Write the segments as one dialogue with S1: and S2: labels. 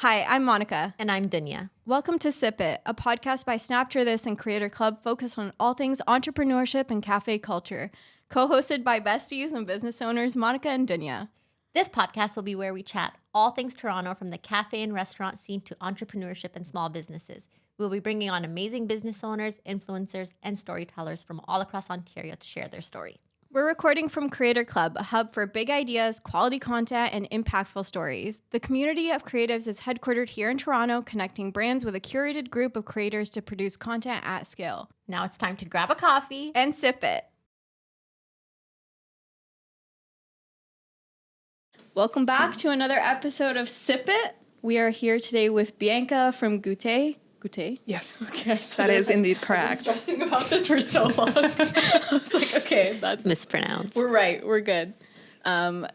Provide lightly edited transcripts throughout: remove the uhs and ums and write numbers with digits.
S1: Hi, I'm Monica.
S2: And I'm Dunya.
S1: Welcome to Sip It, a podcast by SnaptureThis and CreatorClub focused on all things entrepreneurship and cafe culture. Co-hosted by besties and business owners Monica and Dunya.
S2: This podcast will be where we chat all things Toronto, from the cafe and restaurant scene to entrepreneurship and small businesses. We'll be bringing on amazing business owners, influencers, and storytellers from all across Ontario to share their story.
S1: We're recording from CreatorClub, a hub for big ideas, quality content, and impactful stories. The community of creatives is headquartered here in Toronto, connecting brands with a curated group of creators to produce content at scale.
S2: Now it's time to grab a coffee
S1: And sip it. Welcome back to another episode of Sip It. We are here today with Bianca from Goûter. Goûter?
S3: Yes,
S1: Okay,
S3: that is indeed correct.
S1: I've been stressing about this for so long. I was like, okay, that's
S2: mispronounced.
S1: We're right. We're good.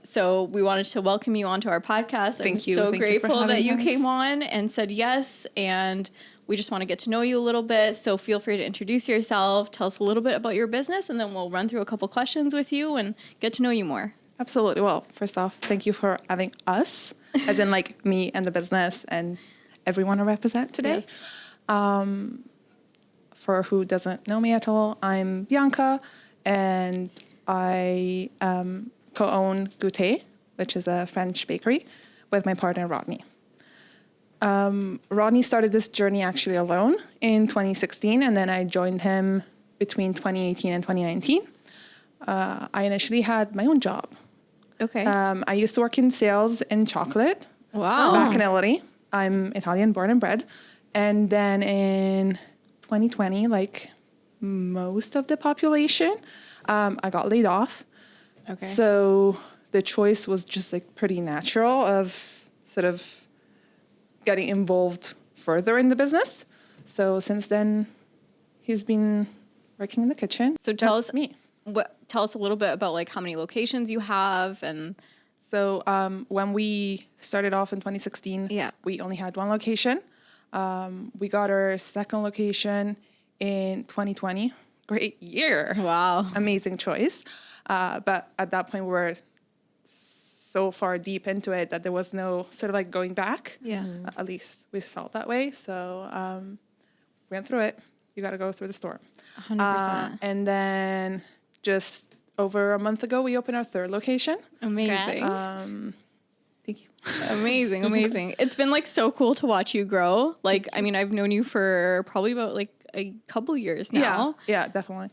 S1: So we wanted to welcome you onto our podcast.
S3: Thank you.
S1: I'm so
S3: Thank you for
S1: grateful that
S3: having
S1: you
S3: us.
S1: came on and said yes. And we just want to get to know you a little bit. So feel free to introduce yourself. Tell us a little bit about your business, and then we'll run through a couple questions with you and get to know you more.
S3: Absolutely. Well, first off, thank you for having us, as in like me and the business and everyone I represent today.
S1: Yes.
S3: For who doesn't know me at all, I'm Bianca, and I co-own Gouter, which is a French bakery, with my partner Rodney. Rodney started this journey actually alone in 2016, and then I joined him between 2018 and 2019. I initially had my own job.
S1: Okay.
S3: I used to work in sales in chocolate
S1: Wow.
S3: back in Italy. I'm Italian born and bred. And then in 2020, like most of the population, I got laid off.
S1: Okay.
S3: So the choice was just like pretty natural of sort of getting involved further in the business. So since then, he's been working in the kitchen.
S1: So tell
S3: That's
S1: us
S3: me.
S1: Tell us a little bit about like how many locations you have and.
S3: So when we started off in 2016,
S1: Yeah.
S3: we only had one location. We got our second location in 2020. Great year.
S1: Wow.
S3: Amazing choice. But at that point, we were so far deep into it that there was no sort of like going back.
S1: Yeah.
S3: At least we felt that way. So we went through it. You got to go through the storm.
S1: 100%.
S3: And then just over a month ago, we opened our third location.
S1: Amazing.
S3: Thank you.
S1: Amazing. It's been like so cool to watch you grow. Like, I mean, I've known you for probably about like a couple years now.
S3: Yeah, definitely.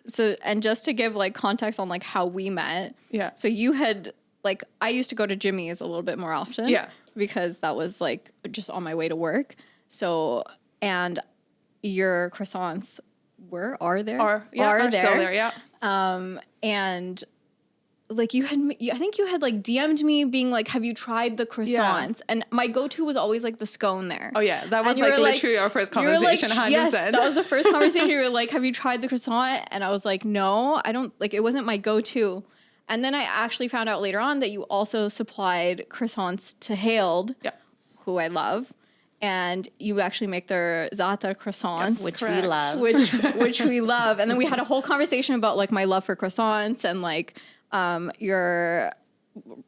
S1: So, and just to give like context on like how we met.
S3: Yeah.
S1: So you had like, I used to go to Jimmy's a little bit more often.
S3: Yeah.
S1: Because that was like just on my way to work. So, and your croissants are there.
S3: Are still there, yeah.
S1: And like I think you had like DM'd me being like, have you tried the croissants?
S3: Yeah.
S1: And my go-to was always like the scone there.
S3: Oh yeah, that was
S1: And you
S3: like
S1: were
S3: literally our first
S1: you were like,
S3: conversation. 100%.
S1: yes, that was the first conversation. You were like, have you tried the croissant? And I was like, no, I don't, like, it wasn't my go-to. And then I actually found out later on that you also supplied croissants to Hailed,
S3: Yeah.
S1: who I love. And you actually make their za'atar croissants.
S2: Which
S3: Correct.
S2: we love.
S1: which we love. And then we had a whole conversation about like my love for croissants and like your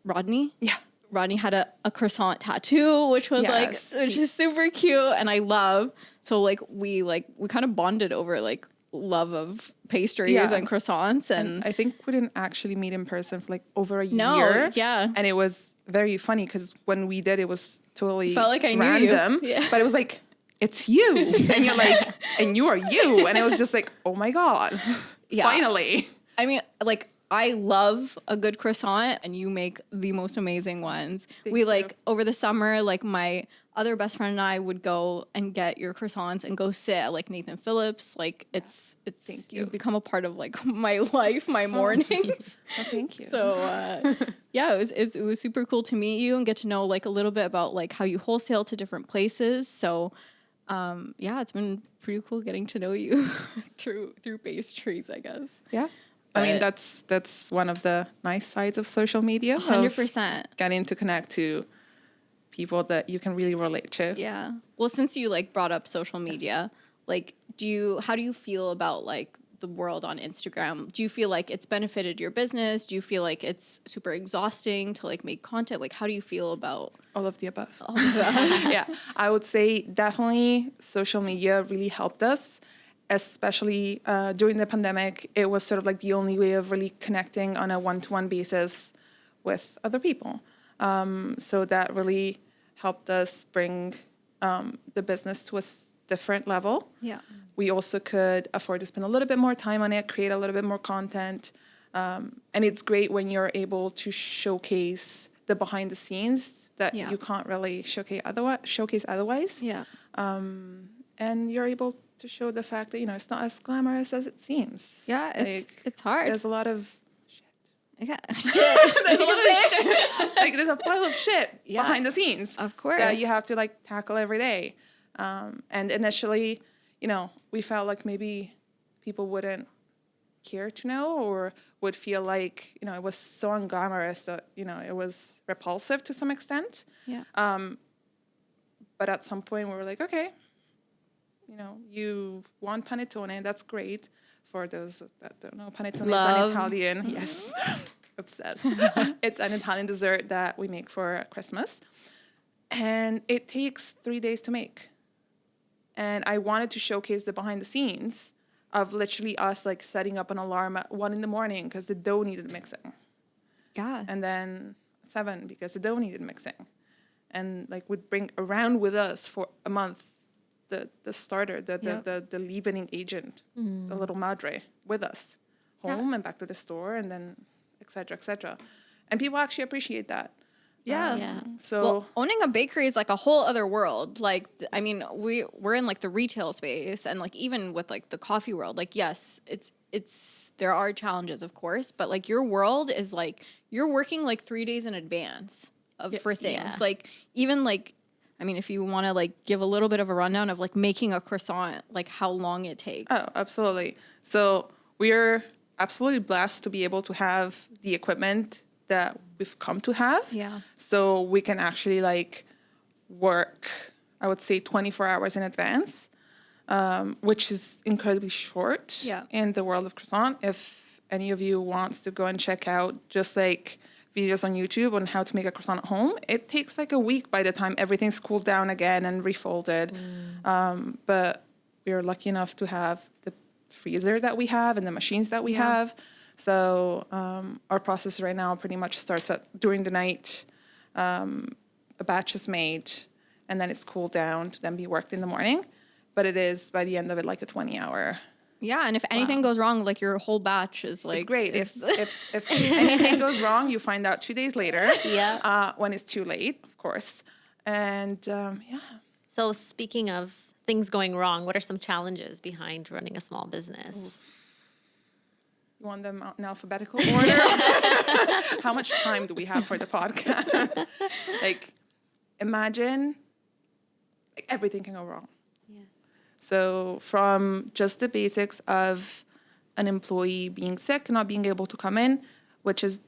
S1: Rodney.
S3: Yeah.
S1: Rodney had a croissant tattoo, which was
S3: Yes.
S1: which is super cute and I love. So like we kind of bonded over like love of pastries
S3: Yeah.
S1: and croissants and
S3: I think we didn't actually meet in person for like over a
S1: No,
S3: year.
S1: yeah.
S3: And it was very funny because when we did, it was totally
S1: Felt like I knew you.
S3: random.
S1: Yeah.
S3: But it was like, it's you. And you're like, and you are you. And it was just like, oh my God.
S1: Yeah.
S3: Finally.
S1: I mean, like, I love a good croissant, and you make the most amazing ones.
S3: Thank
S1: we
S3: you.
S1: like over the summer, like my other best friend and I would go and get your croissants and go sit at like Nathan Phillips. Like it's
S3: Thank you.
S1: you've become a part of like my life, my mornings.
S3: Oh, thank you.
S1: So yeah, it was super cool to meet you and get to know like a little bit about like how you wholesale to different places. So yeah, it's been pretty cool getting to know you through pastries, I guess.
S3: Yeah. I mean,
S1: But-
S3: that's one of the nice sides of social media.
S1: 100%.
S3: Getting to connect to people that you can really relate to.
S1: Yeah. Well, since you like brought up social media, like how do you feel about like the world on Instagram? Do you feel like it's benefited your business? Do you feel like it's super exhausting to like make content? Like, how do you feel about
S3: All of the above.
S1: all of that?
S3: Yeah, I would say definitely social media really helped us, especially during the pandemic. It was sort of like the only way of really connecting on a one-to-one basis with other people. So that really helped us bring the business to a different level.
S1: Yeah.
S3: We also could afford to spend a little bit more time on it, create a little bit more content. And it's great when you're able to showcase the behind the scenes that
S1: Yeah.
S3: you can't really showcase otherwise.
S1: Yeah.
S3: And you're able to show the fact that, it's not as glamorous as it seems.
S1: Yeah, it's hard.
S3: There's a lot of
S1: Yeah.
S3: there's a pile of shit
S1: Yeah.
S3: behind the scenes.
S1: Of course.
S3: That you have to like tackle every day. And initially, we felt like maybe people wouldn't care to know or would feel like, it was so unglamorous that, it was repulsive to some extent.
S1: Yeah.
S3: But at some point we were like, okay, you want panettone, that's great. For those that don't know, panettone is an Italian, yes, obsessed. It's an Italian dessert that we make for Christmas. And it takes 3 days to make. And I wanted to showcase the behind the scenes of literally us like setting up an alarm at 1 a.m. because the dough needed mixing.
S1: Yeah.
S3: And then 7 because the dough needed mixing. And like would bring around with us for a month the starter, the leavening agent, the little madre with us home and back to the store and then et cetera, et cetera. And people actually appreciate that.
S1: Yeah.
S3: So
S1: Well, owning a bakery is like a whole other world. Like, I mean, we're in like the retail space and like even with like the coffee world, like, yes, there are challenges, of course, but like your world is like, you're working like 3 days in advance for things.
S2: Yeah.
S1: Like even like, I mean, if you want to like give a little bit of a rundown of like making a croissant, like how long it takes.
S3: Oh, absolutely. So we're absolutely blessed to be able to have the equipment that we've come to have.
S1: Yeah.
S3: So we can actually like work, I would say 24 hours in advance, which is incredibly short in the world of croissant. If any of you wants to go and check out just like videos on YouTube on how to make a croissant at home, it takes like a week by the time everything's cooled down again and refolded. But we are lucky enough to have the freezer that we have and the machines that we have. So our process right now pretty much starts during the night. A batch is made and then it's cooled down to then be worked in the morning. But it is by the end of it like a 20-hour.
S1: Yeah, and if anything goes wrong, like your whole batch is like
S3: It's great. If anything goes wrong, you find out 2 days later. When it's too late, of course. And
S2: So speaking of things going wrong, what are some challenges behind running a small business?
S3: You want them out in alphabetical order? How much time do we have for the podcast? Like, imagine like everything can go wrong. So from just the basics of an employee being sick, not being able to come in, which is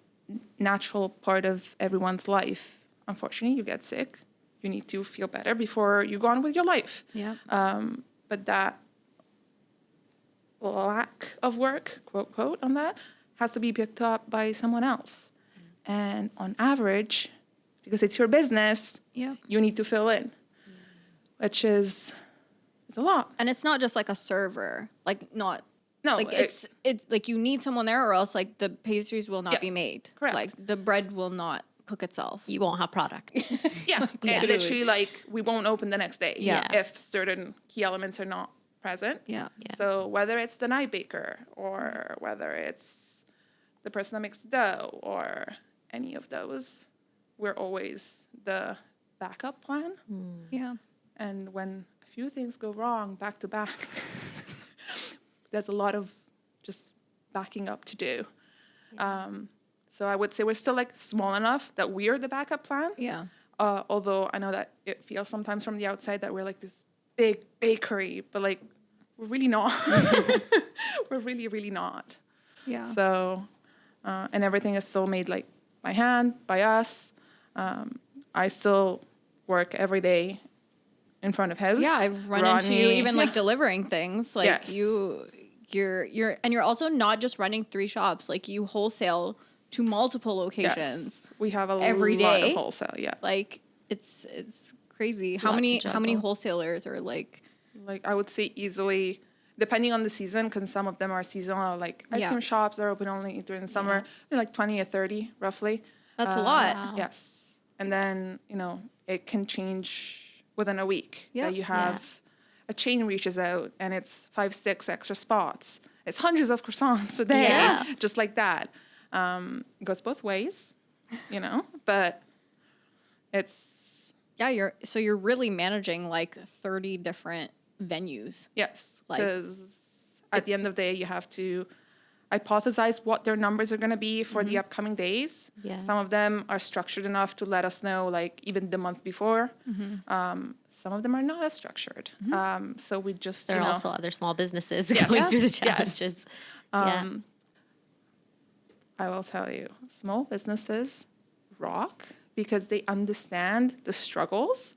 S3: natural part of everyone's life. Unfortunately, you get sick. You need to feel better before you go on with your life.
S1: Yeah.
S3: But that lack of work, quote, quote, on that, has to be picked up by someone else. And on average, because it's your business, you need to fill in, which is a lot.
S1: And it's not just like a server, like not.
S3: No,
S1: like it's like you need someone there, or else like the pastries will not be made.
S3: Correct.
S1: Like the bread will not cook itself.
S2: You won't have product.
S3: And literally, like we won't open the next day.
S1: Yeah.
S3: If certain key elements are not present.
S1: Yeah.
S3: So whether it's the night baker or whether it's the person that makes the dough or any of those, we're always the backup plan.
S1: Yeah.
S3: And when a few things go wrong back to back, there's a lot of just backing up to do. So I would say we're still like small enough that we're the backup plan.
S1: Yeah.
S3: Although I know that it feels sometimes from the outside that we're like this big bakery, but like we're really not. We're really, really not.
S1: Yeah.
S3: So, and everything is still made like by hand, by us. I still work every day in front of house.
S1: Yeah, I've run into you even like delivering things. Like you you're also not just running 3 shops. Like you wholesale to multiple locations.
S3: Yes. We have a
S1: every
S3: lot
S1: day.
S3: of wholesale. Yeah.
S1: Like it's crazy. How
S2: lot to
S1: many
S2: juggle.
S1: wholesalers are like,
S3: Like I would say easily, depending on the season, because some of them are seasonal, like ice
S1: Yeah.
S3: cream shops are open only during the summer. They're like 20 or 30 roughly.
S1: that's a lot.
S2: Wow.
S3: Yes. And then, it can change within a week.
S1: Yeah.
S3: That you have a chain reaches out and it's 5, 6 extra spots. It's hundreds of croissants a day,
S2: Yeah.
S3: just like that. It goes both ways, but it's,
S1: Yeah, you're really managing like 30 different venues.
S3: yes,
S1: Like-
S3: because at the end of the day, you have to hypothesize what their numbers are going to be for the upcoming days.
S2: Yeah.
S3: Some of them are structured enough to let us know, like, even the month before. Some of them are not as structured. So we just,
S2: There are also other small businesses
S3: Yes.
S2: going through the
S3: Yes.
S2: challenges. Yeah.
S3: I will tell you, small businesses rock because they understand the struggles.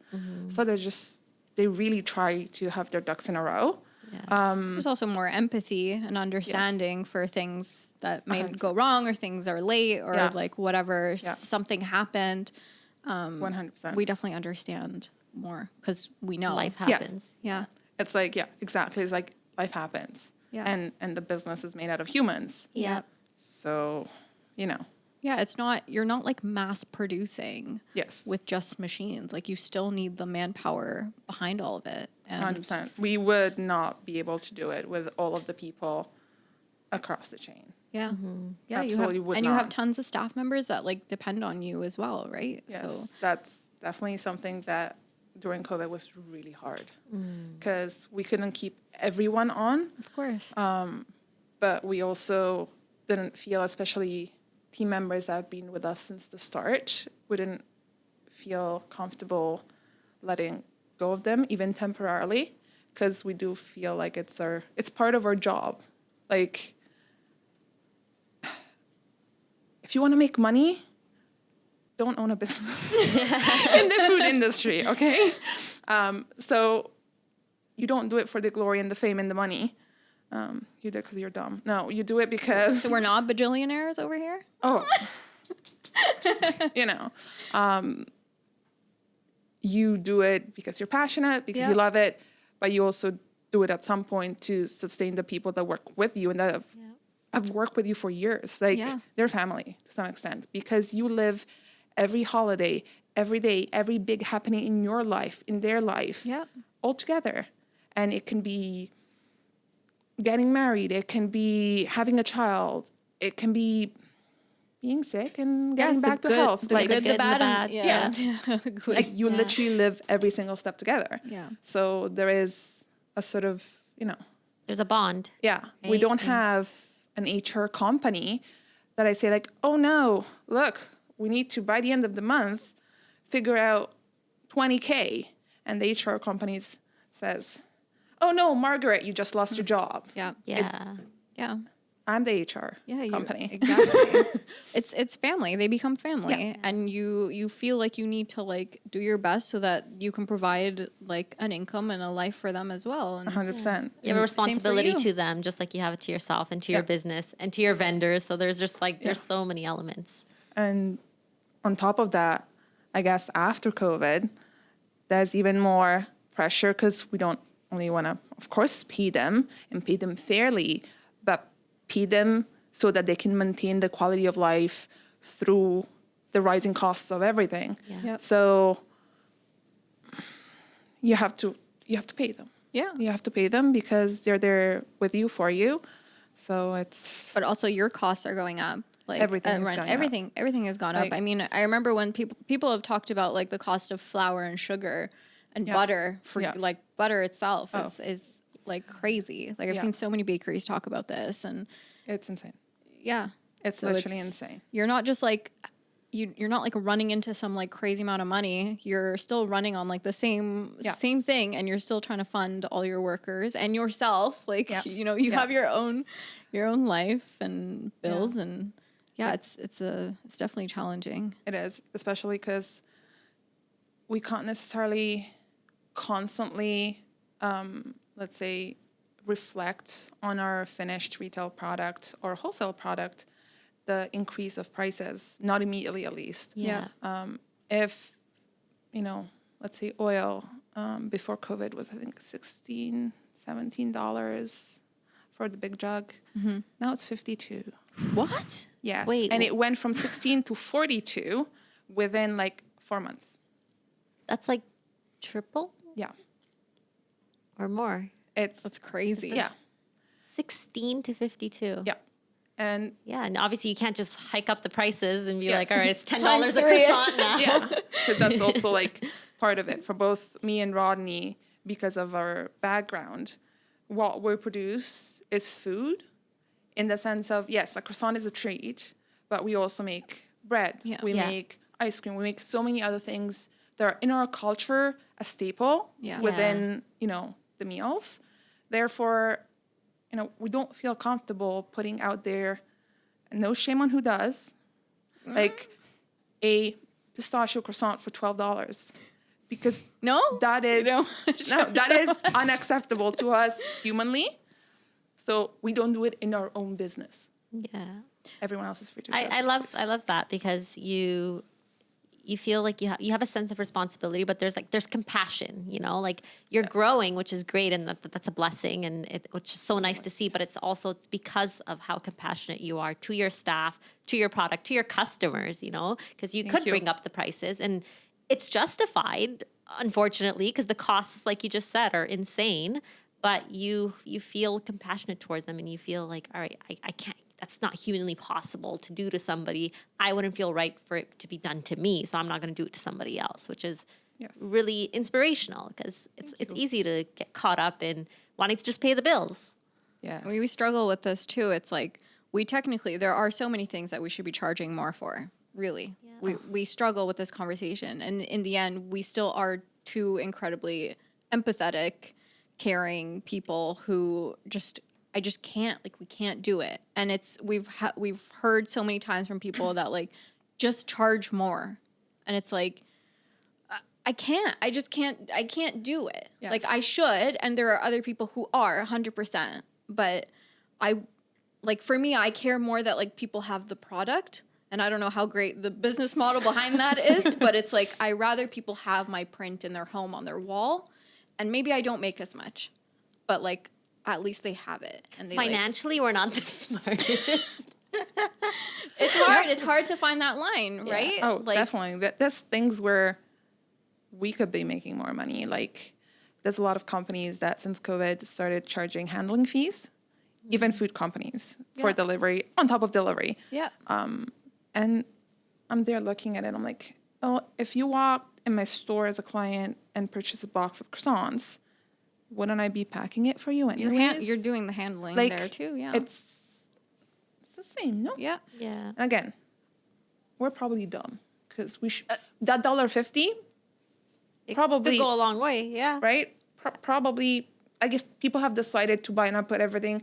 S3: So they really try to have their ducks in a row.
S1: There's also more empathy and understanding for things that may go wrong or things are late or
S3: Yeah.
S1: like whatever,
S3: Yeah.
S1: something happened.
S3: 100%.
S1: We definitely understand more because we know.
S2: Life happens.
S1: Yeah.
S3: It's like, yeah, exactly. It's like life happens.
S1: Yeah.
S3: And the business is made out of humans.
S2: Yep.
S3: So,
S1: Yeah, you're not like mass producing
S3: yes.
S1: with just machines. Like you still need the manpower behind all of it. And
S3: 100%. We would not be able to do it with all of the people across the chain.
S1: yeah. Yeah,
S3: Absolutely would
S1: you have
S3: not.
S1: tons of staff members that like depend on you as well, right?
S3: Yes,
S1: So
S3: that's definitely something that during COVID was really hard because we couldn't keep everyone on,
S1: of course.
S3: but we also didn't feel, especially team members that have been with us since the start, we didn't feel comfortable letting go of them, even temporarily, because we do feel like it's part of our job. Like, if you want to make money, don't own a business in the food industry, okay? So you don't do it for the glory and the fame and the money. You do it because you're dumb. No, you do it because...
S1: So we're not bajillionaires over here?
S3: Oh. You do it because you're passionate, because you love it, but you also do it at some point to sustain the people that work with you and that have worked with you for years. Like, they're family to some extent, because you live every holiday, every day, every big happening in your life, in their life, all together. And it can be getting married, it can be having a child, it can be being sick and getting back to health.
S1: The
S3: Like,
S1: good, the bad, and
S3: yeah. Like, you literally live every single step together.
S1: Yeah.
S3: So there is a sort of,
S2: There's a bond.
S3: we
S2: Right.
S3: don't have an HR company that I say like, oh no, look, we need to, by the end of the month, figure out 20K. And the HR company says, oh no, Margaret, you just lost your job.
S1: Yeah.
S2: Yeah.
S1: Yeah.
S3: I'm the HR
S1: Yeah,
S3: company.
S1: Exactly. it's family. They become family,
S3: Yeah.
S1: and you feel like you need to like do your best so that you can provide like an income and a life for them as well. And
S3: 100%.
S2: You have a
S1: It's the same for
S2: responsibility
S1: you.
S2: to them, just like you have it to yourself and to your business and to your vendors. So there's just like, there's so many elements.
S3: And on top of that, I guess after COVID, there's even more pressure because we don't only want to, of course, pay them and pay them fairly, but pay them so that they can maintain the quality of life through the rising costs of everything.
S2: Yeah.
S1: Yep.
S3: So you have to pay them.
S1: Yeah.
S3: You have to pay them because they're there with you, for you. So it's
S1: But also your costs are going up. Like
S3: Everything is
S1: rent,
S3: going up.
S1: everything has gone up.
S3: Like-
S1: I mean, I remember when people have talked about like the cost of flour and sugar and butter for like butter itself is like crazy. Like I've
S3: Yeah.
S1: seen so many bakeries talk about this, and
S3: it's insane.
S1: yeah,
S3: It's
S1: So
S3: literally insane.
S1: You're not just like you're not like running into some like crazy amount of money. You're still running on like the same thing, and you're still trying to fund all your workers and yourself. Like you have your own life and bills, and it's definitely challenging.
S3: It is, especially because we can't necessarily constantly, let's say, reflect on our finished retail product or wholesale product the increase of prices, not immediately at least.
S2: Yeah.
S3: If, let's say oil before COVID was, I think, $16, $17 for the big jug. Now it's 52.
S1: What?
S3: Yes.
S2: Wait,
S3: And it went from 16 to 42 within like 4 months.
S2: That's like triple
S3: Yeah.
S2: or more.
S1: That's crazy.
S3: Yeah.
S2: 16 to 52.
S3: Yeah. And
S2: Yeah, and obviously you can't just hike up the prices and be
S3: Yes.
S2: like, all right, it's $10
S1: Times
S2: a
S1: three.
S2: croissant now.
S3: yeah, because that's also like part of it for both me and Rodney because of our background. What we produce is food in the sense of, yes, a croissant is a treat, but we also make bread.
S1: Yeah.
S3: We
S2: Yeah.
S3: make ice cream. We make so many other things that are in our culture a staple
S1: Yeah.
S3: within, the meals. Therefore, we don't feel comfortable putting out there, no shame on who does, like a pistachio croissant for $12. Because
S1: No?
S3: that is
S1: No.
S3: that is unacceptable to us humanly. So we don't do it in our own business.
S2: Yeah.
S3: Everyone else is free to do
S2: I love that because you feel like you have a sense of responsibility, but there's compassion, like you're growing, which is great, and that's a blessing, and which is so nice to see. But it's because of how compassionate you are to your staff, to your product, to your customers, because you could bring up the prices, and it's justified, unfortunately, because the costs, like you just said, are insane. But you feel compassionate towards them, and you feel like, all right, I can't. That's not humanly possible to do to somebody. I wouldn't feel right for it to be done to me, so I'm not going to do it to somebody else, which is really inspirational because it's easy to get caught up in wanting to just pay the bills.
S3: Yes.
S1: We struggle with this too. It's like there are so many things that we should be charging more for, really. Yeah. We struggle with this conversation. And in the end, we still are two incredibly empathetic, caring people who I just can't, we can't do it. And we've heard so many times from people that just charge more. And it's like, I can't do it.
S3: Yes.
S1: I should. And there are other people who are 100%, but for me, I care more that people have the product. And I don't know how great the business model behind that is, but it's I rather people have my print in their home on their wall. And maybe I don't make as much, but at least they have it. And they
S2: Financially, we're not the smartest.
S1: it's hard. It's hard to find that line, right?
S3: Oh, definitely. There's things where we could be making more money. There's a lot of companies that since COVID started charging handling fees, even food companies for delivery on top of delivery.
S1: Yeah.
S3: And I'm there looking at it. I'm like, oh, if you walked in my store as a client and purchased a box of croissants, wouldn't I be packing it for you anyways?
S1: You're doing the handling there too, yeah.
S3: It's the same, no?
S1: Yeah.
S2: Yeah.
S3: And again, we're probably dumb because that $1.50 probably
S2: could go a long way. Yeah.
S3: right? Probably, if people have decided to buy and I put everything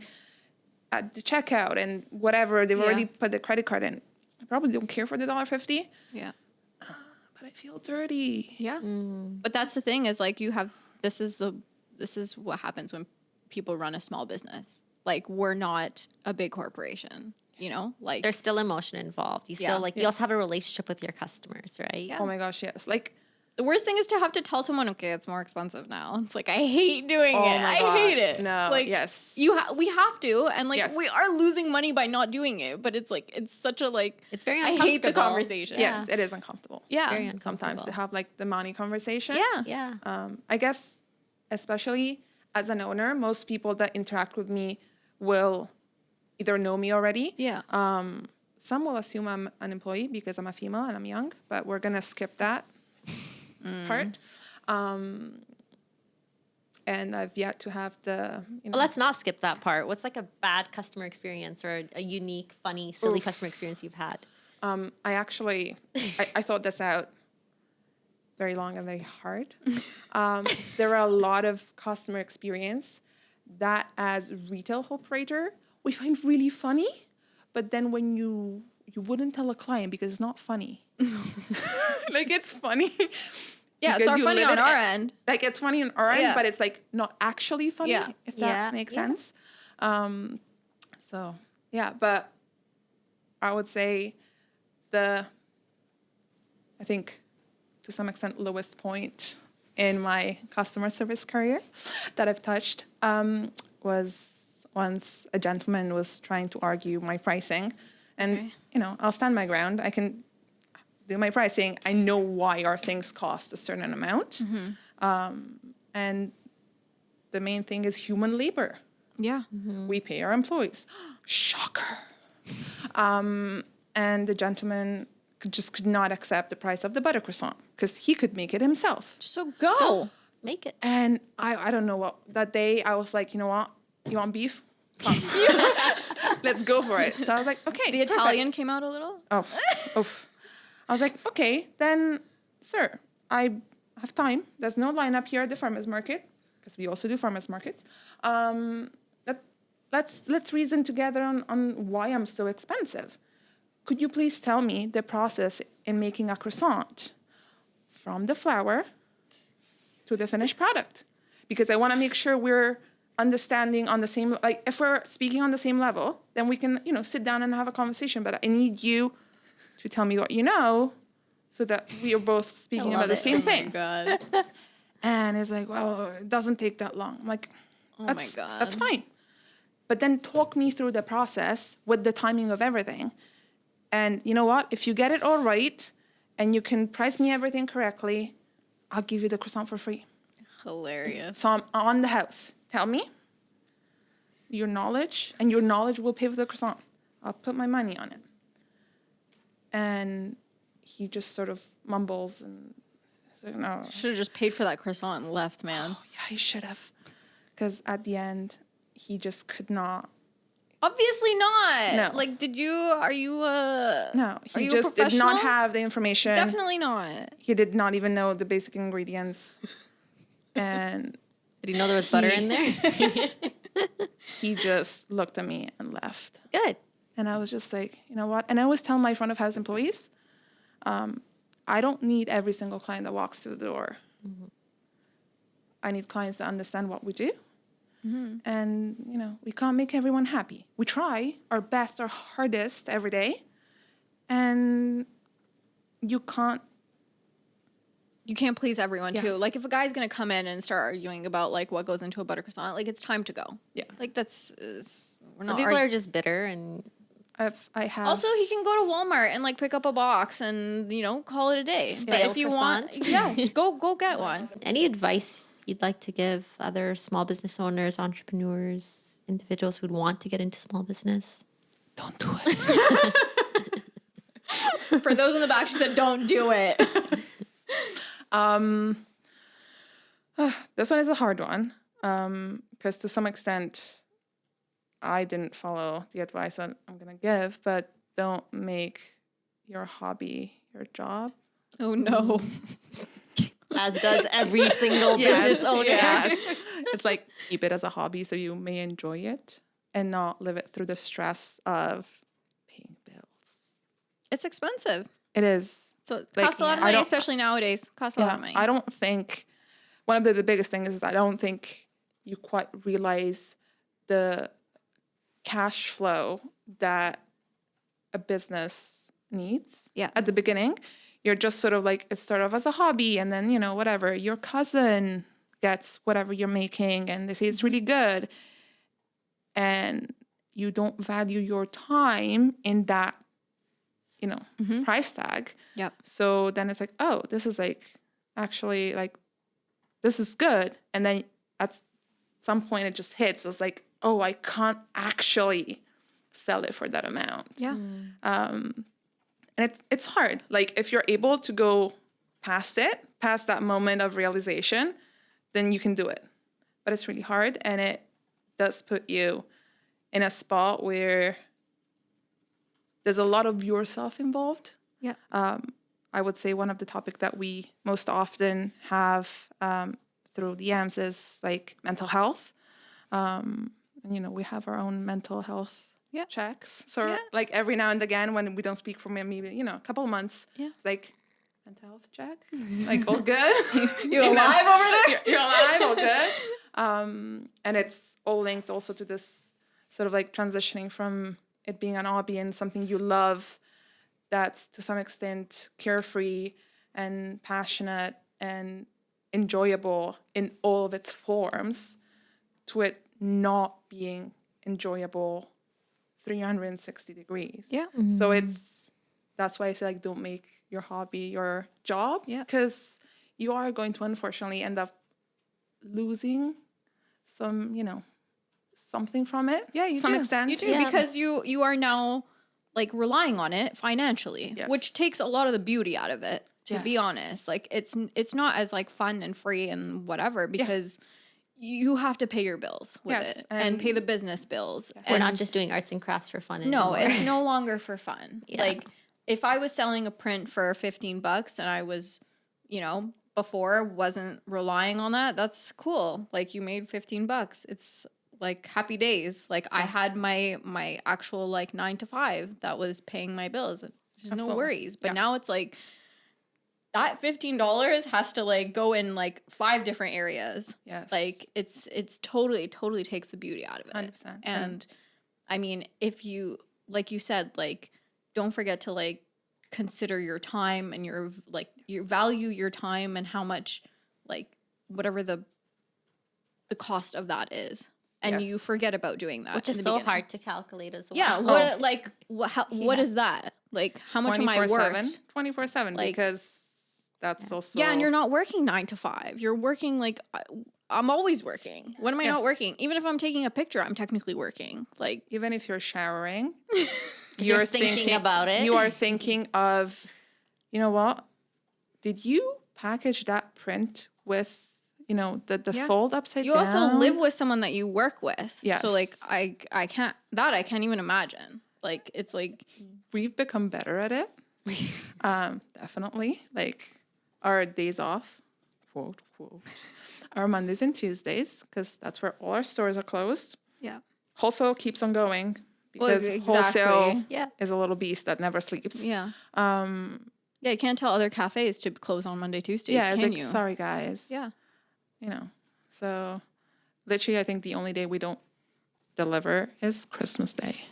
S3: at the checkout and whatever, they've already put the credit card in. I probably don't care for the $1.50.
S1: Yeah.
S3: But I feel dirty.
S1: Yeah. But that's the thing is this is what happens when people run a small business. We're not a big corporation,
S2: There's still emotion involved. You still you also have a relationship with your customers, right?
S1: Yeah.
S3: Oh my gosh, yes.
S1: the worst thing is to have to tell someone, okay, it's more expensive now. It's I hate doing it.
S3: my God.
S1: I hate it.
S3: No, yes.
S1: We have to, and
S3: Yes.
S1: we are losing money by not doing it. But it's it's such a
S2: It's very
S1: I
S2: uncomfortable.
S1: hate the conversation.
S3: Yes, it is uncomfortable.
S1: Yeah.
S2: Very
S3: Sometimes to
S2: uncomfortable.
S3: have the money conversation.
S1: Yeah.
S2: Yeah.
S3: I guess, especially as an owner, most people that interact with me will either know me already.
S1: Yeah.
S3: Some will assume I'm an employee because I'm a female and I'm young, but we're going to skip that part. And I've yet to have the,
S2: Well, let's not skip that part. What's a bad customer experience or a unique, funny, silly customer experience you've had?
S3: I actually, I thought this out very long and very hard. There are a lot of customer experience that as retail operator, we find really funny, but then when you wouldn't tell a client because it's not funny. It's funny.
S1: Yeah, it's
S3: because
S1: not
S3: you
S1: funny
S3: live
S1: on
S3: it
S1: our
S3: and-
S1: end.
S3: Like it's funny on our end,
S1: Yeah.
S3: but it's like not actually funny,
S1: Yeah.
S3: if
S2: Yeah.
S3: that makes
S2: Yeah.
S3: sense. So yeah, but I would say I think to some extent lowest point in my customer service career that I've touched was once a gentleman was trying to argue my pricing, and
S1: Okay.
S3: I'll stand my ground. I can do my pricing. I know why our things cost a certain amount, and the main thing is human labor.
S1: Yeah.
S3: We pay our employees. Shocker. And the gentleman could not accept the price of the butter croissant because he could make it himself.
S1: So go.
S2: Make it.
S3: And I don't know what, that day I was like, you know what? You want beef? Come. Let's go for it. So I was like, okay.
S1: The Italian came out a little.
S3: Oh, oof. I was like, okay, then, sir, I have time. There's no lineup here at the farmers market because we also do farmers markets. Let's reason together on why I'm so expensive. Could you please tell me the process in making a croissant from the flour to the finished product? Because I want to make sure we're understanding on the same, like if we're speaking on the same level, then we can, sit down and have a conversation. But I need you to tell me what you know so that we are both speaking about the same thing.
S1: God.
S3: And it's like, well, it doesn't take that long. I'm like,
S1: Oh my God.
S3: That's fine. But then talk me through the process with the timing of everything. And you know what? If you get it all right and you can price me everything correctly, I'll give you the croissant for free.
S1: Hilarious.
S3: So I'm on the house. Tell me your knowledge, and your knowledge will pay for the croissant. I'll put my money on it. And he just sort of mumbles and he's like, no.
S1: Should have just paid for that croissant and left, man.
S3: Oh, yeah, he should have. Because at the end, he just could not.
S1: Obviously not.
S3: No.
S1: Like, are you
S3: No,
S1: are
S3: he
S1: you
S3: just
S1: a
S3: did
S1: professional?
S3: not have the information.
S1: Definitely not.
S3: He did not even know the basic ingredients. And
S2: Did you know there was butter in there?
S3: he just looked at me and left.
S2: Good.
S3: And I was just like, you know what? And I always tell my front of house employees, I don't need every single client that walks through the door. Mm-hmm. I need clients that understand what we do. Mm-hmm. And, we can't make everyone happy. We try our best, our hardest every day. And you can't.
S1: You can't please everyone
S3: Yeah.
S1: too. Like if a guy's gonna come in and start arguing about like what goes into a butter croissant, like it's time to go.
S3: Yeah.
S1: Like we're
S2: Some
S1: not.
S2: people are just bitter and
S3: I have.
S1: Also, he can go to Walmart and like pick up a box and call it a day. But
S2: Stale
S1: if you want,
S2: croissants.
S1: go get one.
S2: any advice you'd like to give other small business owners, entrepreneurs, individuals who'd want to get into small business?
S3: Don't do it.
S1: For those in the back, she said, "Don't do it."
S3: This one is a hard one because to some extent I didn't follow the advice I'm going to give, but don't make your hobby your job.
S1: Oh no.
S2: As does every single business owner.
S3: Yes. It's like keep it as a hobby so you may enjoy it and not live it through the stress of paying bills.
S1: It's expensive.
S3: It is.
S1: So it
S3: Like,
S1: costs a lot of
S3: I
S1: money,
S3: don't-
S1: especially nowadays. Costs a lot of money.
S3: I don't think one of the biggest things is I don't think you quite realize the cash flow that a business needs.
S1: Yeah.
S3: At the beginning, you're just sort of like it started off as a hobby, and then whatever your cousin gets whatever you're making, and they say it's really good, and you don't value your time in that price tag.
S1: Yep.
S3: So then it's like, oh, this is like actually like this is good. And then at some point it just hits. It's like, oh, I can't actually sell it for that amount.
S1: Yeah.
S3: And it's hard. Like if you're able to go past that moment of realization, then you can do it. But it's really hard, and it does put you in a spot where there's a lot of yourself involved.
S1: Yeah.
S3: I would say one of the topics that we most often have through DMs is like mental health. And, we have our own mental health checks. So like every now and again when we don't speak for maybe, a couple of months, it's like, mental health check. Like, all good.
S1: You alive over there?
S3: You're alive, all good. And it's all linked also to this sort of like transitioning from it being an hobby and something you love that's to some extent carefree and passionate and enjoyable in all of its forms, to it not being enjoyable 360 degrees.
S1: Yeah.
S3: So that's why I say, like, don't make your hobby your job.
S1: Yeah.
S3: Because you are going to unfortunately end up losing some, something from it.
S1: Yeah, you
S3: some
S1: do.
S3: extent.
S1: You do,
S2: Yeah.
S1: because you are now like relying on it financially,
S3: Yes.
S1: which takes a lot of the beauty out of it, to be
S3: Yes.
S1: honest. Like it's not as like fun and free and whatever, because you have to pay your bills with
S3: Yes,
S1: it and pay
S3: and-
S1: the business bills.
S2: We're
S1: And
S2: not just doing arts and crafts for fun
S1: no,
S2: anymore.
S1: it's no longer for fun.
S2: Yeah.
S1: Like if I was selling a print for $15 and I was, before wasn't relying on that, that's cool. Like you made $15. It's like happy days. Like I had my actual like 9 to 5 that was paying my bills. There's no
S3: Absolutely.
S1: worries. But
S3: Yeah.
S1: now it's like that $15 has to like go in like 5 different areas.
S3: Yes.
S1: Like it's totally takes the beauty out of it.
S3: 100%.
S1: And I mean, if you, like you said, like don't forget to like consider your time and your value your time and how much like whatever the cost of that is. And
S3: Yes.
S1: you forget about doing that.
S2: Which
S1: in
S2: is
S1: the
S2: so
S1: beginning.
S2: hard to calculate as well.
S1: Yeah. What is that? Like how much am I
S3: 24/7,
S1: worth?
S3: 24/7,
S1: Like-
S3: because that's also...
S1: Yeah, and you're not working 9 to 5. You're working like I'm always working. When am I not
S3: Yes.
S1: working? Even if I'm taking a picture, I'm technically working. Like
S3: Even if you're showering,
S2: you're thinking about it.
S3: You are thinking of, you know what? Did you package that print with, the
S1: Yeah.
S3: fold upside
S1: you
S3: down?
S1: also live with someone that you work with.
S3: Yes.
S1: So like I can't even imagine. Like it's like
S3: We've become better at it. Definitely. Like our days off, quote, quote, our Mondays and Tuesdays, because that's where all our stores are closed.
S1: yeah.
S3: Wholesale keeps on going
S1: Well,
S3: because wholesale
S1: exactly.
S2: Yeah.
S3: is a little beast that never sleeps.
S1: Yeah. Yeah, you can't tell other cafes to close on Monday, Tuesdays,
S3: Yeah, it's
S1: can
S3: like,
S1: you?
S3: sorry guys.
S1: Yeah.
S3: So literally I think the only day we don't deliver is Christmas Day.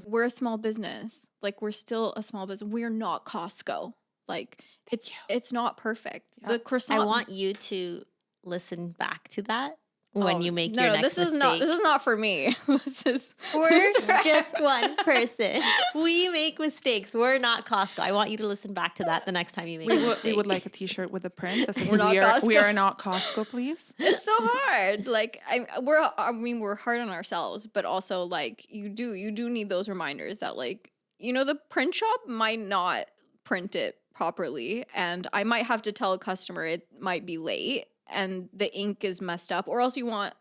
S1: We're a small business. Like we're still a small business. We're not Costco. Like it's not perfect.
S3: Yeah.
S1: The croissant
S2: I want you to listen back to that when you make your
S1: no,
S2: next
S1: this
S2: mistake.
S1: is not for me. This is
S2: We're just one person. We make mistakes. We're not Costco. I want you to listen back to that the next time you make a
S3: We
S2: mistake.
S3: would like a T-shirt with a print that says
S1: We're not
S3: we
S1: Costco."
S3: are not Costco, please.
S1: it's so hard. Like we're hard on ourselves, but also like you do need those reminders that like the print shop might not print it properly, and I might have to tell a customer it might be late and the ink is messed up, or else you want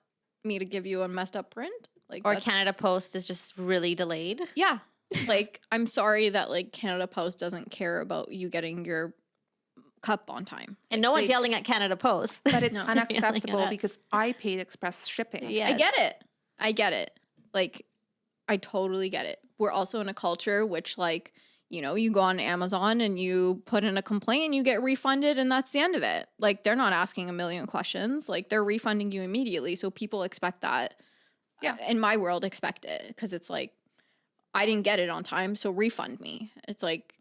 S1: me to give you a messed up print, like
S2: or
S1: that's-
S2: Canada Post is just really delayed.
S1: Yeah, like I'm sorry that like Canada Post doesn't care about you getting your cup on time.
S2: And no one's yelling at Canada Post.
S3: But it's
S2: Yelling
S3: unacceptable
S2: at us.
S3: because I paid express shipping.
S2: Yes.
S1: I get it. Like, I totally get it. We're also in a culture which, like, you go on Amazon and you put in a complaint and you get refunded and that's the end of it. Like, they're not asking a million questions. Like, they're refunding you immediately. So people expect that.
S3: Yeah.
S1: In my world, expect it because it's like, I didn't get it on time, so refund me. It's like,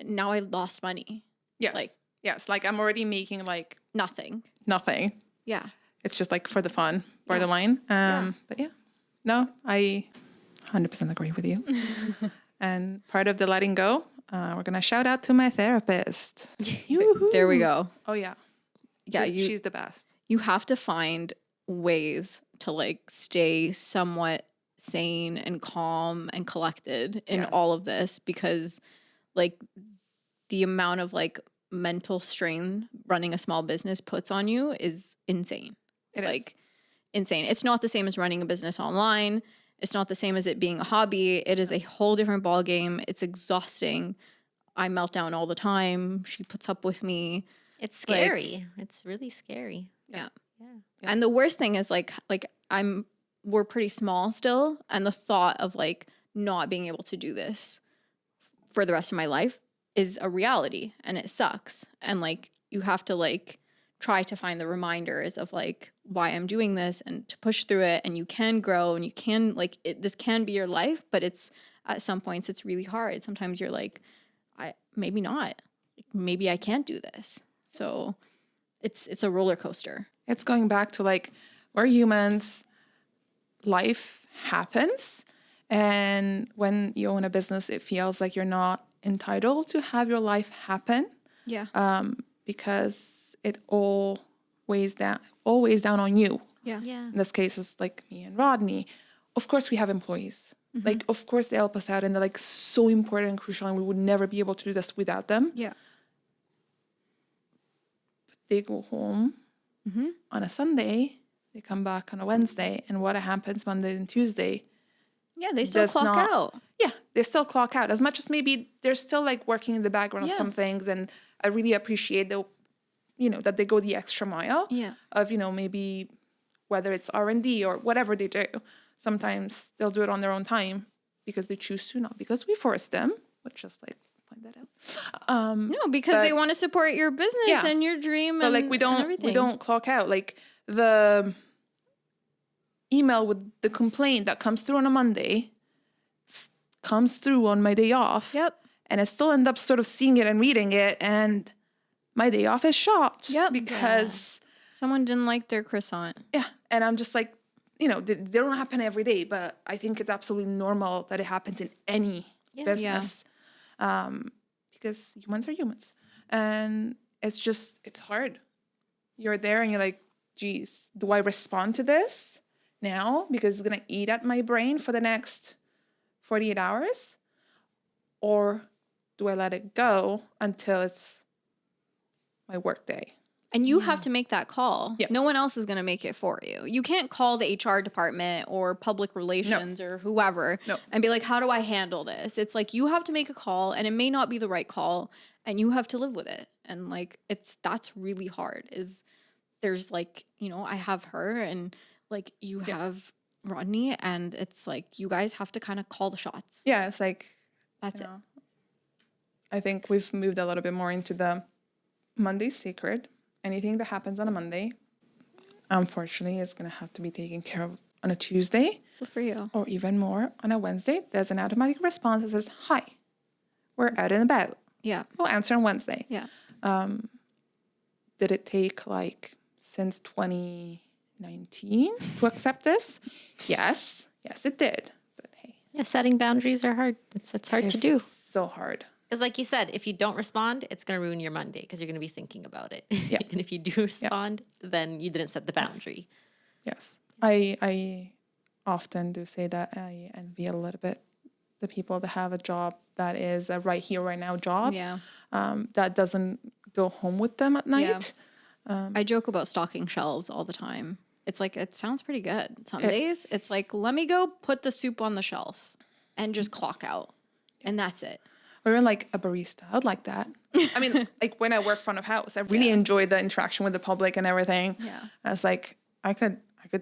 S1: now I lost money.
S3: Yes.
S1: Like-
S3: yes. Like I'm already making like
S1: Nothing.
S3: nothing.
S1: Yeah.
S3: It's just like for the fun, borderline. But yeah, no, I 100% agree with you. And part of the letting go, we're going to shout out to my therapist.
S1: There we go.
S3: Oh yeah.
S1: Yeah.
S3: She's the best.
S1: You have to find ways to like stay somewhat sane and calm and collected in
S3: Yes.
S1: all of this, because like the amount of like mental strain running a small business puts on you is insane.
S3: It is.
S1: Like insane. It's not the same as running a business online. It's not the same as it being a hobby. It is a whole different ball game. It's exhausting. I melt down all the time. She puts up with me.
S2: It's scary. It's really scary.
S1: Yeah.
S2: Yeah.
S1: And the worst thing is like we're pretty small still, and the thought of like not being able to do this for the rest of my life, is a reality and it sucks. And like, you have to like try to find the reminders of like why I'm doing this and to push through it. And you can grow and you can like, this can be your life, but it's at some points it's really hard. Sometimes you're like, maybe not, maybe I can't do this. So it's a roller coaster.
S3: It's going back to like, we're humans, life happens. And when you own a business, it feels like you're not entitled to have your life happen.
S1: Yeah.
S3: Because it all weighs down on you.
S1: Yeah.
S3: In this case, it's like me and Rodney. Of course, we have employees. Like, of course, they help us out and they're like so important and crucial, and we would never be able to do this without them.
S1: Yeah.
S3: But they go home on a Sunday, they come back on a Wednesday, and what happens Monday and Tuesday?
S1: Yeah, they still clock out.
S3: Yeah, they still clock out. As much as maybe they're still like working in the background of some things, and I really appreciate that they go the extra mile.
S1: Yeah.
S3: Of maybe whether it's R&D or whatever they do. Sometimes they'll do it on their own time because they choose to, not because we force them. But just like point that out.
S1: No, because they want to support your business and your dream.
S3: But
S1: and,
S3: like we
S1: everything.
S3: don't clock out. Like the email with the complaint that comes through on a Monday comes through on my day off.
S1: Yep.
S3: And I still end up sort of seeing it and reading it, and my day off is shot.
S1: Yep.
S3: Because
S1: someone didn't like their croissant.
S3: Yeah. And I'm just like, they don't happen every day, but I think it's absolutely normal that it happens in any business. Because humans are humans. And it's hard. You're there and you're like, geez, do I respond to this now? Because it's going to eat at my brain for the next 48 hours? Or do I let it go until it's my work day?
S1: And you have to make that call.
S3: Yeah.
S1: No one else is going to make it for you. You can't call the HR department or public relations or whoever and be like, how do I handle this? It's like you have to make a call, and it may not be the right call, and you have to live with it. And like that's really hard. There's like, I have her and like you have Rodney, and it's like you guys have to kind of call the shots.
S3: Yeah, it's like
S1: that's it.
S3: I think we've moved a little bit more into the Monday's sacred. Anything that happens on a Monday, unfortunately, is going to have to be taken care of on a Tuesday.
S1: Good for you.
S3: Or even more, on a Wednesday. There's an automatic response that says, hi, we're out and about.
S1: Yeah.
S3: We'll answer on Wednesday.
S1: Yeah.
S3: Did it take since 2019 to accept this? Yes. Yes, it did. But hey.
S2: Yeah, setting boundaries are hard. It's hard to do.
S3: So hard.
S2: Because like you said, if you don't respond, it's going to ruin your Monday because you're going to be thinking about it. Yeah. And if you do respond, then you didn't set the boundary.
S3: Yes. I often do say that I envy a little bit the people that have a job that is a right here, right now job.
S1: Yeah.
S3: That doesn't go home with them at night.
S1: I joke about stocking shelves all the time. It's like, it sounds pretty good. Some days it's like, let me go put the soup on the shelf and just clock out. And that's it.
S3: Or even like a barista. I'd like that. I mean, like when I work front of house, I really enjoy the interaction with the public and everything.
S1: Yeah.
S3: I was like, I could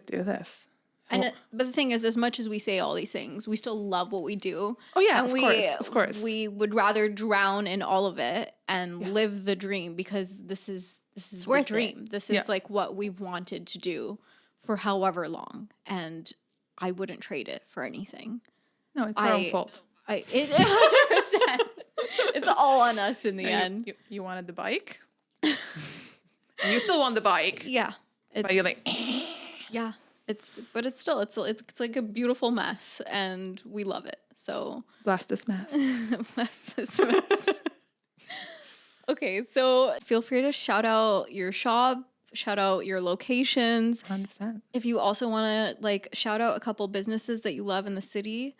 S3: do this.
S1: And but the thing is, as much as we say all these things, we still love what we do.
S3: Oh yeah,
S1: and
S3: of course.
S1: We would rather drown in all of it and live the dream, because this is the dream. This is like what we've wanted to do for however long, and I wouldn't trade it for anything.
S3: No, it's our own fault.
S1: 100%. It's all on us in the end.
S3: You wanted the bike. You still want the bike.
S1: Yeah.
S3: But you're like,
S1: yeah. It's like a beautiful mess, and we love it. So
S3: bless this mess.
S1: bless this mess. Okay, so feel free to shout out your shop, shout out your locations.
S3: 100%.
S1: If you also want to shout out a couple businesses that you love in the city,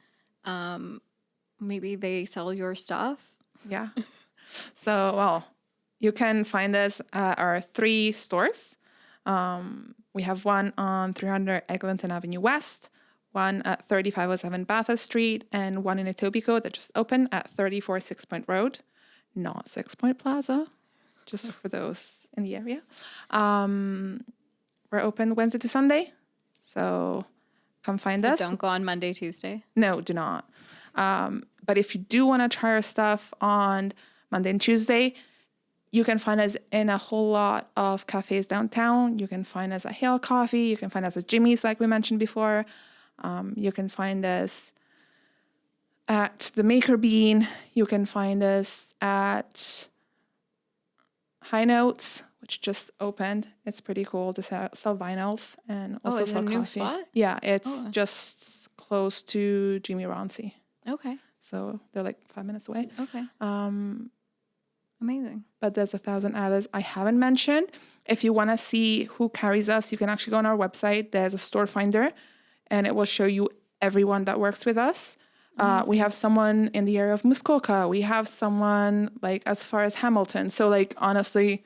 S1: maybe they sell your stuff.
S3: Yeah. So, well, you can find us at our 3 stores. We have one on 300 Eglinton Avenue West, one at 3507 Bathurst Street, and one in Etobicoke that just opened at 34 Six Point Road, not Six Point Plaza, just for those in the area. We're open Wednesday to Sunday, so come find us.
S1: Don't go on Monday, Tuesday.
S3: No, do not. But if you do want to try our stuff on Monday and Tuesday. You can find us in a whole lot of cafes downtown. You can find us at Hail Coffee. You can find us at Jimmy's, like we mentioned before. You can find us at the Maker Bean. You can find us at High Notes, which just opened. It's pretty cool to sell vinyls and also
S1: is it
S3: sell
S1: a
S3: coffee.
S1: new spot?
S3: Yeah, it's just close to Jimmy Ronci.
S1: Okay.
S3: So they're like 5 minutes away.
S1: Okay. Amazing.
S3: But there's 1,000 others I haven't mentioned. If you want to see who carries us, you can actually go on our website. There's a store finder, and it will show you everyone that works with us. We have someone in the area of Muskoka. We have someone like as far as Hamilton. So like honestly,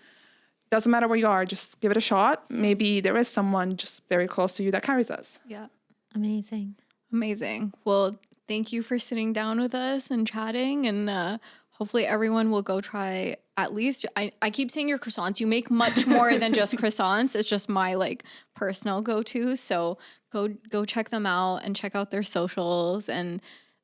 S3: doesn't matter where you are, just give it a shot. Maybe there is someone just very close to you that carries us.
S1: Yeah.
S2: Amazing.
S1: Amazing. Well, thank you for sitting down with us and chatting, and hopefully everyone will go try at least, I keep saying your croissants. You make much more than just croissants. It's just my like personal go-to. So go check them out and check out their socials, and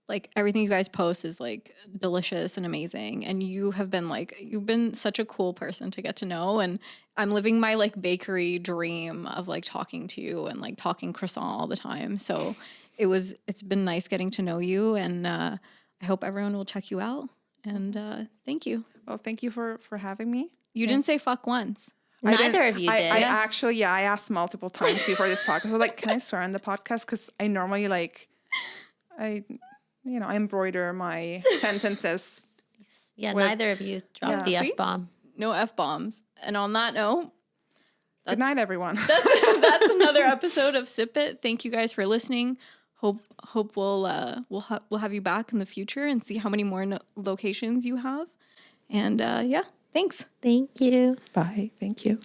S1: like everything you guys post is like delicious and amazing. And you've been such a cool person to get to know. And I'm living my like bakery dream of like talking to you and like talking croissant all the time. So it's been nice getting to know you, and I hope everyone will check you out. And thank you.
S3: Well, thank you for having me.
S1: You didn't say fuck once.
S2: Neither of you did.
S3: I actually, I asked multiple times before this podcast. I was like, can I swear on the podcast? Because I normally I embroider my sentences.
S2: Yeah, neither of you dropped the
S3: See?
S2: F-bomb.
S1: No F-bombs. And on that note,
S3: Good night, everyone.
S1: that's another episode of Sip It. Thank you guys for listening. Hope we'll have you back in the future and see how many more locations you have. And yeah, thanks.
S2: Thank you.
S3: Bye. Thank you.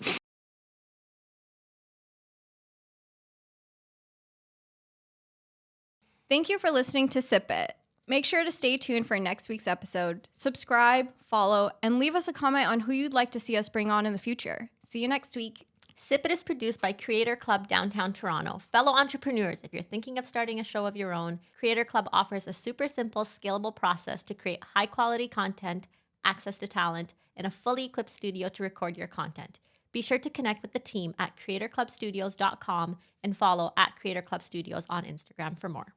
S1: Thank you for listening to Sip It. Make sure to stay tuned for next week's episode. Subscribe, follow, and leave us a comment on who you'd like to see us bring on in the future. See you next week.
S2: Sip It is produced by Creator Club Downtown Toronto. Fellow entrepreneurs, if you're thinking of starting a show of your own, Creator Club offers a super simple, scalable process to create high-quality content, access to talent, and a fully equipped studio to record your content. Be sure to connect with the team at creatorclubstudios.com and follow at Creator Club Studios on Instagram for more.